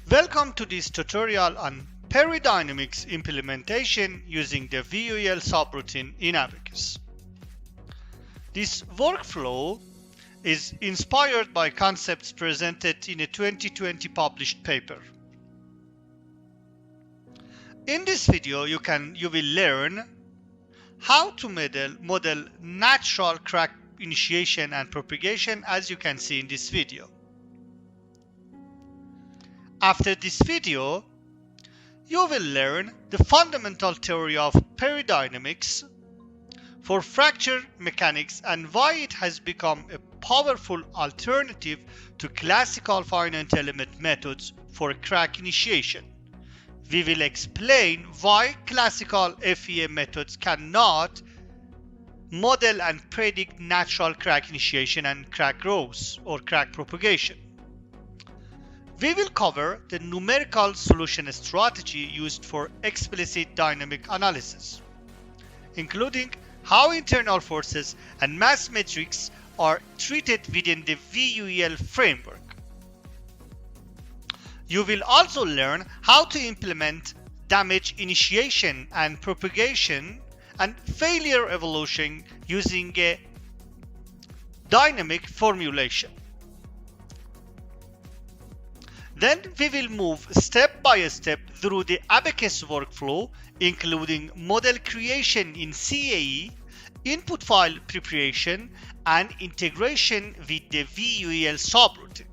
Welcome to this tutorial on Peridynamics implementation using the VUEL subroutine in Abaqus. This workflow is inspired by concepts presented in a 2020 published paper. In this video, you will learn how to model natural crack initiation and propagation, as you can see in this video. After this video, you will learn the fundamental theory of peridynamics for fracture mechanics and why it has become a powerful alternative to classical finite element methods for crack initiation. We will explain why classical FEM methods cannot model and predict natural crack initiation and crack growth or crack propagation. We will cover the numerical solution strategy used for explicit dynamic analysis, including how internal forces and mass metrics are treated within the VUEL framework. You will also learn how to implement damage initiation and propagation and failure evolution using a dynamic formulation. Then we will move step by step through the Abaqus workflow, including model creation in CAE, input file preparation, and integration with the VUEL subroutine.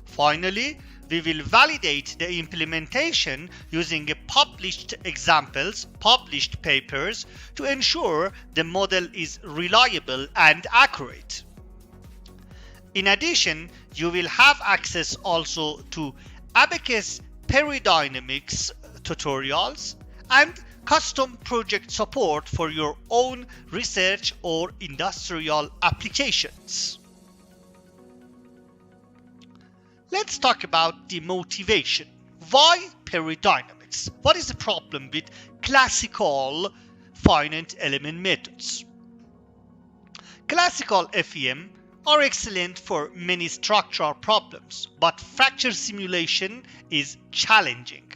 Finally, we will validate the implementation using published examples, published papers, to ensure the model is reliable and accurate. In addition, you will have access also to Abaqus Peridynamics tutorials and custom project support for your own research or industrial applications. Let's talk about the motivation. Why peridynamics? What is the problem with classical finite element methods? Classical FEM are excellent for many structural problems, but fracture simulation is challenging.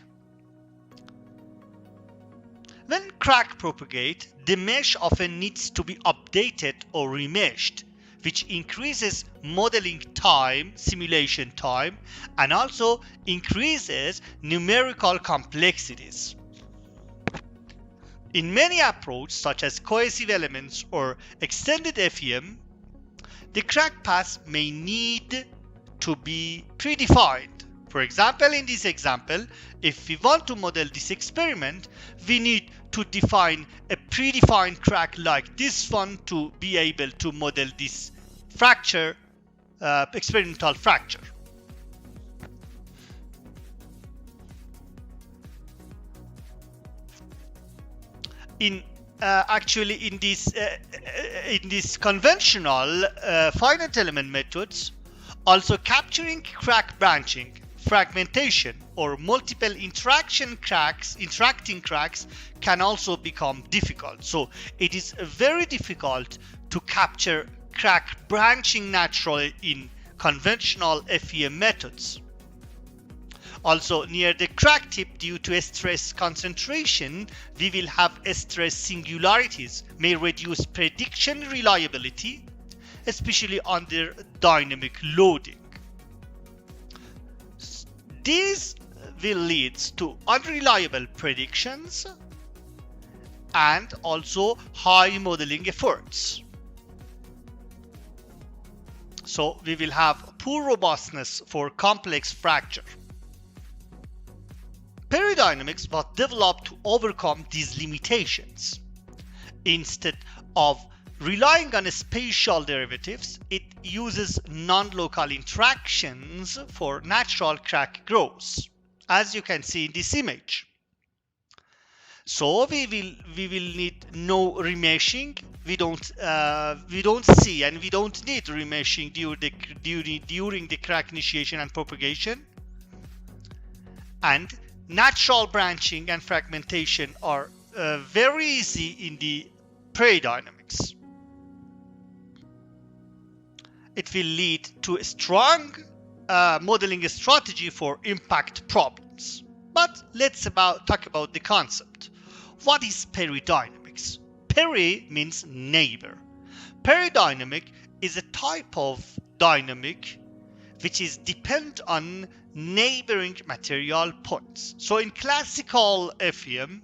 When crack propagate, the mesh often needs to be updated or remeshed, which increases modeling time, simulation time, and also increases numerical complexities. In many approaches, such as cohesive elements or extended FEM, the crack paths may need to be predefined. For example, in this example, if we want to model this experiment, we need to define a predefined crack like this one to be able to model this fracture, experimental fracture. Actually, in these conventional finite element methods, also capturing crack branching, fragmentation, or multiple interacting cracks can also become difficult. So it is very difficult to capture crack branching naturally in conventional FEM methods. Also, near the crack tip, due to stress concentration, we will have stress singularities, may reduce prediction reliability, especially under dynamic loading. These will lead to unreliable predictions and also high modeling efforts. So we will have poor robustness for complex fracture. Peridynamics was developed to overcome these limitations. Instead of relying on spatial derivatives, it uses non-local interactions for natural crack growth, as you can see in this image. So we will need no remeshing. We don't see and we don't need remeshing during the crack initiation and propagation. And natural branching and fragmentation are very easy in the peridynamics. It will lead to a strong modeling strategy for impact problems. But let's talk about the concept. What is peridynamics? Peri means neighbor. Peridynamic is a type of dynamic which is dependent on neighboring material points. So in classical FEM,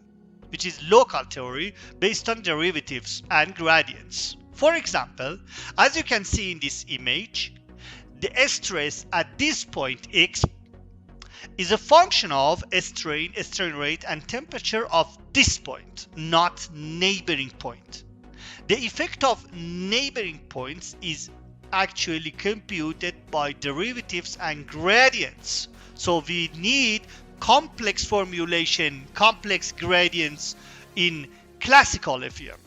which is local theory based on derivatives and gradients. For example, as you can see in this image, the stress at this point x is a function of strain rate and temperature of this point, not neighboring point. The effect of neighboring points is actually computed by derivatives and gradients. So we need complex formulation, complex gradients in classical FEM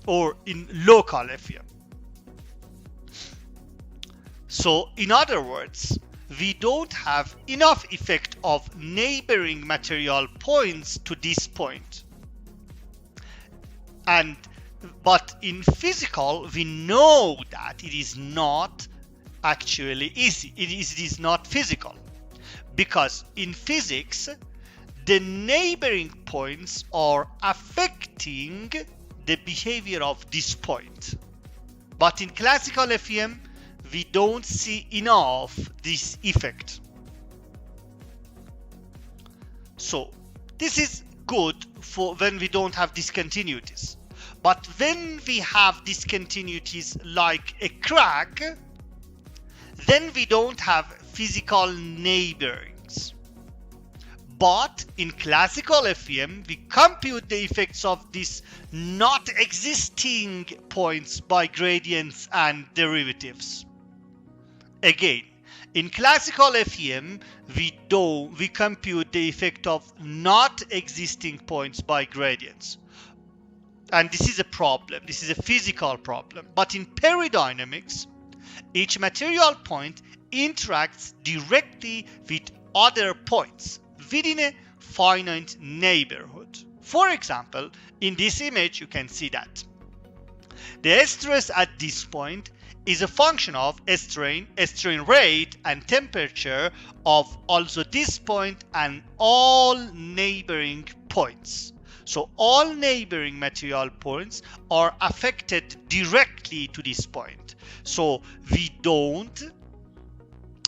or in local FEM. So in other words, we don't have enough effect of neighboring material points to this point. But in physical, we know that it is not actually easy. It is not physical. Because in physics, the neighboring points are affecting the behavior of this point. But in classical FEM, we don't see enough this effect. So this is good for when we don't have discontinuities. But when we have discontinuities like a crack, then we don't have physical neighborings. But in classical FEM, we compute the effects of these not existing points by gradients and derivatives. Again, in classical FEM, we compute the effect of not existing points by gradients. And this is a problem. This is a physical problem. But in peridynamics, each material point interacts directly with other points within a finite neighborhood. For example, in this image, you can see that the stress at this point is a function of strain rate and temperature of also this point and all neighboring points. So all neighboring material points are affected directly to this point. So we don't,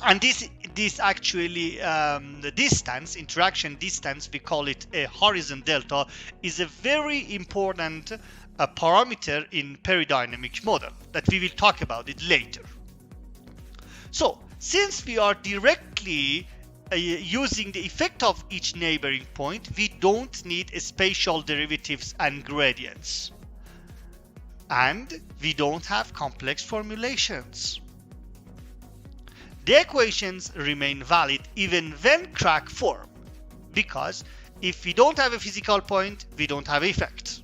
and this actually the distance, interaction distance, we call it a horizon delta, is a very important parameter in peridynamic model that we will talk about it later. So since we are directly using the effect of each neighboring point, we don't need spatial derivatives and gradients. And we don't have complex formulations. The equations remain valid even when crack form, because if we don't have a physical point, we don't have effect.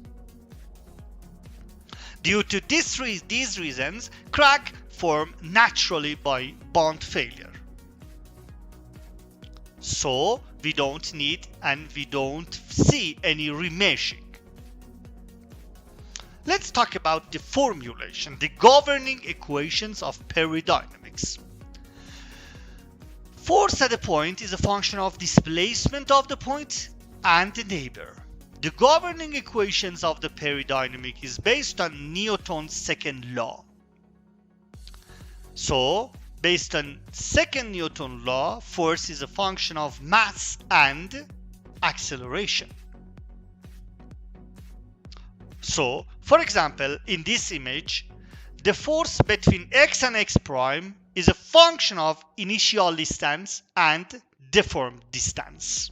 Due to these reasons, crack form naturally by bond failure. So we don't need and we don't see any remeshing. Let's talk about the formulation, the governing equations of peridynamics. Force at a point is a function of displacement of the point and the neighbor. The governing equations of the peridynamic is based on Newton's second law. So, based on second Newton law, force is a function of mass and acceleration. So, for example, in this image, the force between x and x prime is a function of initial distance and deformed distance.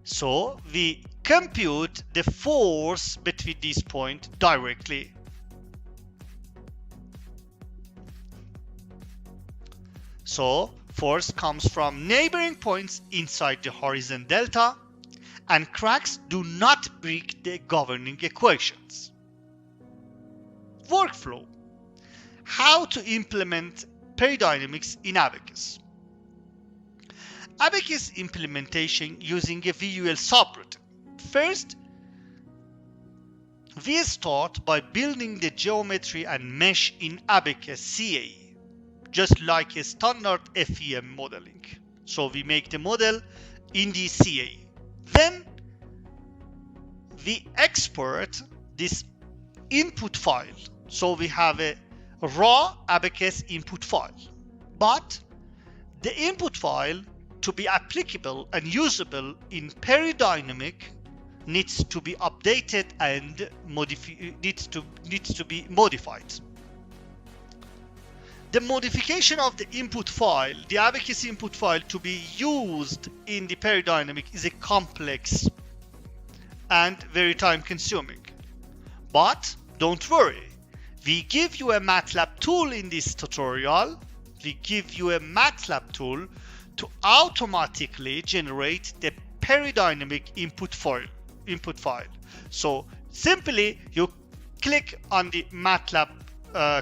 So we compute the force between these points directly. So force comes from neighboring points inside the horizon delta, and cracks do not break the governing equations. Workflow. How to implement peridynamics in Abaqus. Abaqus implementation using a VUEL subroutine. First, we start by building the geometry and mesh in Abaqus CAE. just like a standard FEM modeling. So we make the model in the CAE. Then we export this input file. So we have a raw Abaqus input file. But the input file, to be applicable and usable in Peridynamic, needs to be updated and needs to be modified. The modification of the input file, the Abaqus input file, to be used in the Peridynamic is a complex and very time consuming. But don't worry, we give you a MATLAB tool in this tutorial. We give you a MATLAB tool to automatically generate the Peridynamic input file. So simply you click on the MATLAB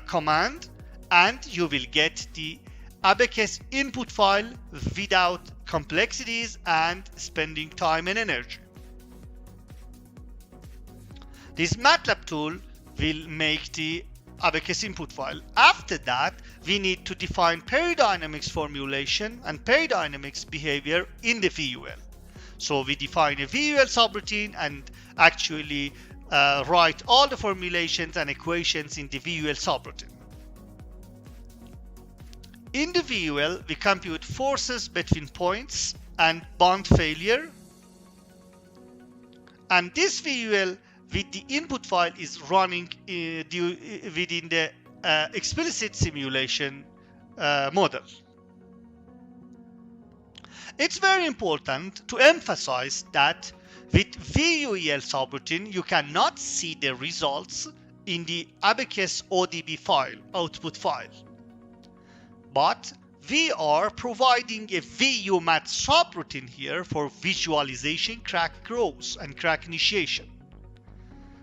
command and you will get the Abaqus input file without complexities and spending time and energy. This MATLAB tool will make the Abaqus input file. After that, we need to define Peridynamics formulation and Peridynamics behavior in the VUEL. So we define a VUEL subroutine and actually write all the formulations and equations in the VUEL subroutine. In the VUEL, we compute forces between points and bond failure. And this VUEL with the input file is running within the explicit simulation model. It's very important to emphasize that with VUEL subroutine, you cannot see the results in the Abaqus ODB file, output file. But we are providing a VUMAT subroutine here for visualization, crack growth, and crack initiation.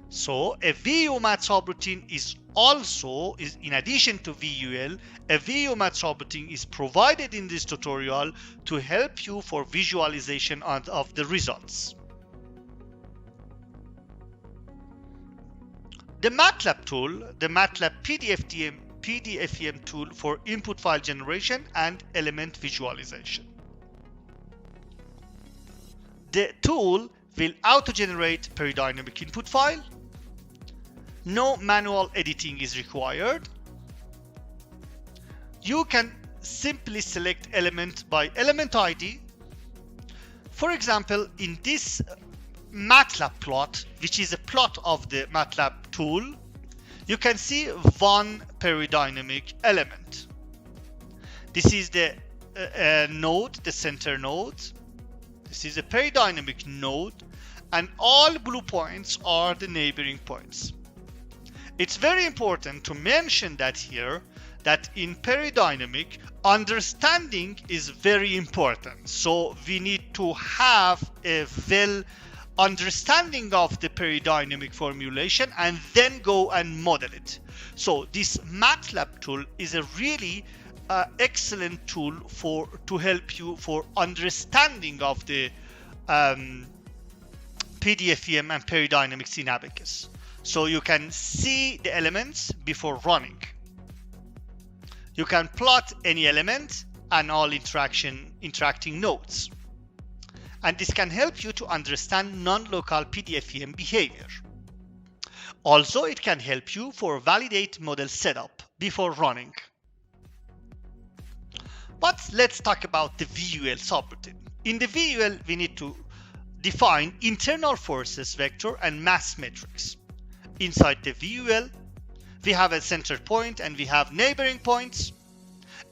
So a VUMAT subroutine is also, in addition to VUEL, a VUMAT subroutine is provided in this tutorial to help you for visualization of the results. The MATLAB tool, the MATLAB PDFEM tool for input file generation and element visualization. The tool will auto-generate Peridynamic input file. No manual editing is required. You can simply select element by element ID. For example, in this MATLAB plot, which is a plot of the MATLAB tool, you can see one Peridynamic element. This is the node, the center node. This is a Peridynamic node, and all blue points are the neighboring points. It's very important to mention that here, that in Peridynamic, understanding is very important. So we need to have a well understanding of the Peridynamic formulation and then go and model it. So this MATLAB tool is a really excellent tool to help you for understanding of the PDFEM and Peridynamics in Abaqus. So you can see the elements before running. You can plot any element and all interacting nodes. And this can help you to understand non-local PDFEM behavior. Also, it can help you for validate model setup before running. But let's talk about the VUEL subroutine. In the VUEL, we need to define internal forces vector and mass matrix. Inside the VUEL, we have a center point and we have neighboring points.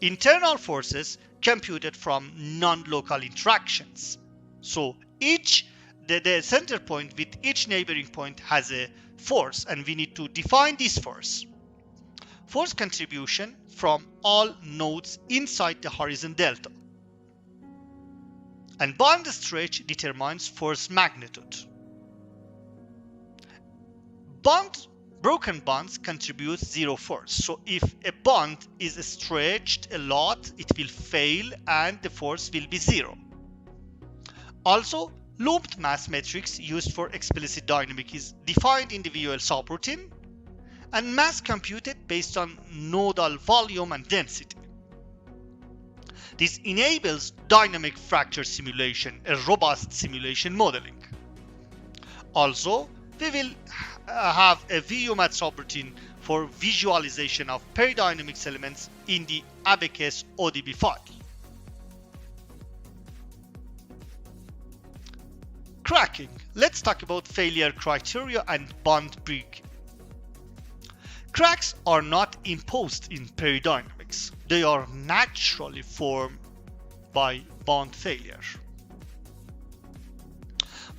Internal forces computed from non-local interactions. So the center point with each neighboring point has a force, and we need to define this force. Force contribution from all nodes inside the horizon delta. And bond stretch determines force magnitude. Broken bonds contribute zero force. So if a bond is stretched a lot, it will fail and the force will be zero. Also, looped mass matrix used for explicit dynamic is defined in the VUEL subroutine, and mass computed based on nodal volume and density. This enables dynamic fracture simulation, a robust simulation modeling. Also, we will have a VUMAT subroutine for visualization of peridynamics elements in the Abaqus ODB file. Cracking. Let's talk about failure criteria and bond break. Cracks are not imposed in peridynamics. They are naturally formed by bond failure.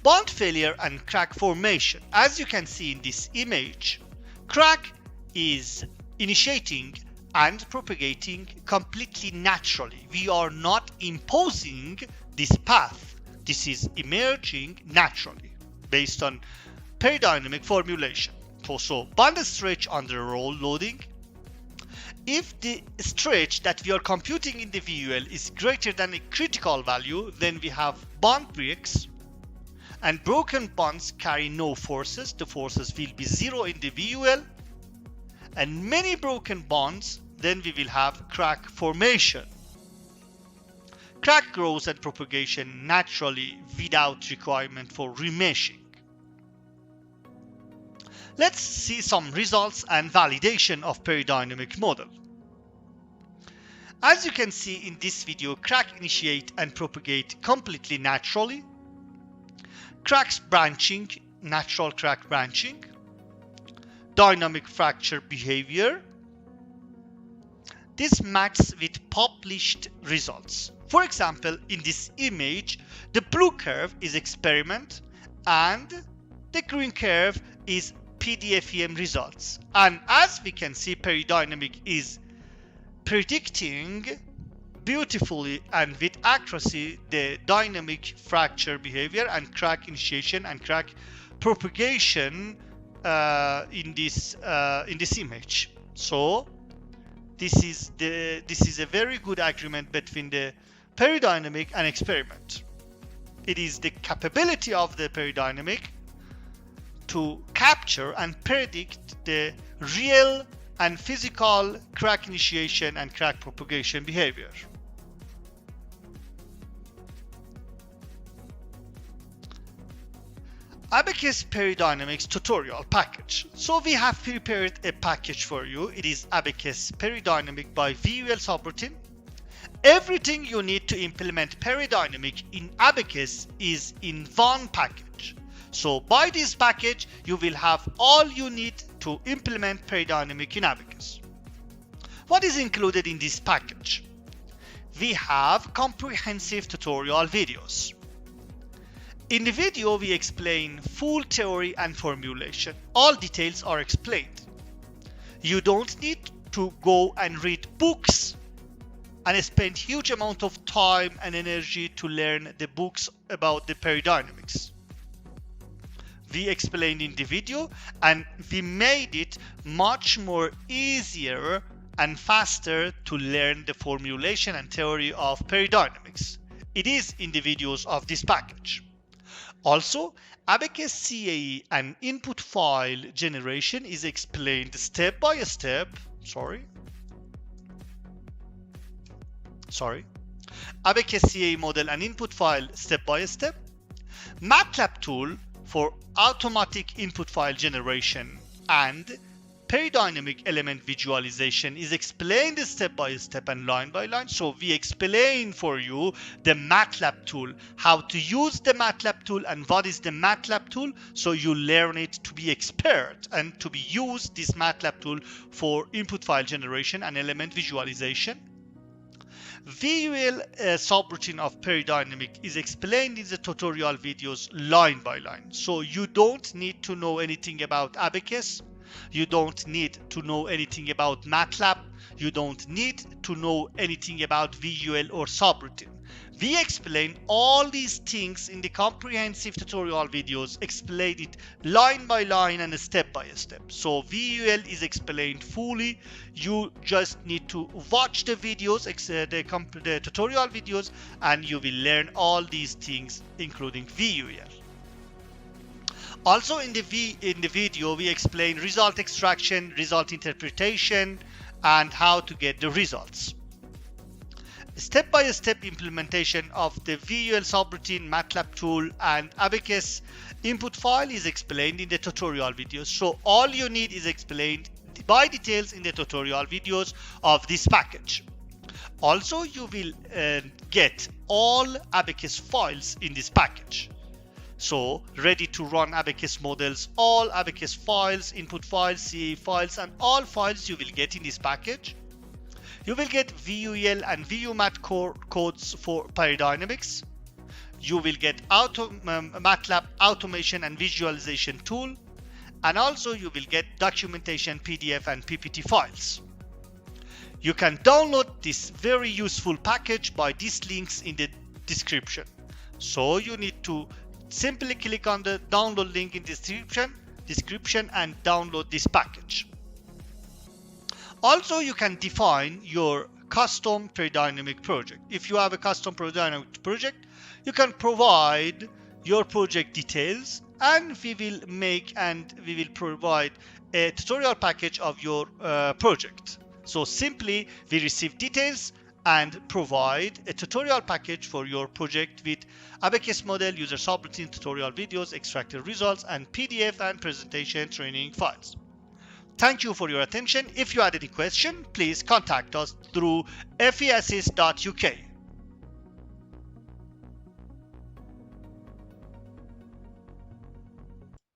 Bond failure and crack formation. As you can see in this image, crack is initiating and propagating completely naturally. We are not imposing this path. This is emerging naturally based on peridynamic formulation. So bond stretch under roll loading. If the stretch that we are computing in the VUEL is greater than a critical value, then we have bond breaks, and broken bonds carry no forces. The forces will be zero in the VUEL, and many broken bonds, then we will have crack formation. Crack grows and propagation naturally without requirement for remeshing. Let's see some results and validation of peridynamic model. As you can see in this video, crack initiate and propagate completely naturally. Cracks branching, natural crack branching. Dynamic fracture behavior. This matches with published results. For example, in this image, the blue curve is experiment and the green curve is PDFEM results. And as we can see, peridynamic is predicting beautifully and with accuracy the dynamic fracture behavior and crack initiation and crack propagation in this image. So this is a very good agreement between the peridynamic and experiment. It is the capability of the peridynamic to capture and predict the real and physical crack initiation and crack propagation behavior. Abaqus Peridynamics tutorial package. So we have prepared a package for you. It is Abaqus Peridynamic by VUEL subroutine. Everything you need to implement peridynamic in Abaqus is in one package. So by this package, you will have all you need to implement peridynamic in Abaqus. What is included in this package? We have comprehensive tutorial videos. In the video, we explain full theory and formulation. All details are explained. You don't need to go and read books and spend huge amount of time and energy to learn the books about the peridynamics. We explained in the video and we made it much more easier and faster to learn the formulation and theory of peridynamics. It is in the videos of this package. Also, Abaqus CAE and input file generation is explained step by step. Abaqus CAE model and input file step by step. MATLAB tool for automatic input file generation and peridynamic element visualization is explained step by step and line by line. So we explain for you the MATLAB tool, how to use the MATLAB tool and what is the MATLAB tool, so you learn it to be expert and to be used this MATLAB tool for input file generation and element visualization. VUEL subroutine of peridynamic is explained in the tutorial videos line by line. So you don't need to know anything about Abaqus. You don't need to know anything about MATLAB. You don't need to know anything about VUEL or subroutine. We explain all these things in the comprehensive tutorial videos, explain it line by line and step by step. So VUEL is explained fully. You just need to watch the videos, the tutorial videos, and you will learn all these things, including VUEL. Also in the video, we explain result extraction, result interpretation, and how to get the results. step-by-step implementation of the VUEL subroutine MATLAB tool and Abaqus input file is explained in the tutorial videos. So all you need is explained by details in the tutorial videos of this package. Also, you will get all Abaqus files in this package. So ready to run Abaqus models, all Abaqus files, input files, CAE files, and all files you will get in this package. You will get VUEL and VUMAT codes for Peridynamics. You will get MATLAB automation and visualization tool. And also you will get documentation, PDF and PPT files. You can download this very useful package by these links in the description. So you need to simply click on the download link in the description and download this package. Also, you can define your custom Peridynamic project. If you have a custom Peridynamic project, you can provide your project details, and we will provide a tutorial package of your project. So simply we receive details and provide a tutorial package for your project with Abaqus model, user subroutine, tutorial videos, extracted results, and PDF and presentation training files. Thank you for your attention. If you had any question, please contact us through feassist.uk.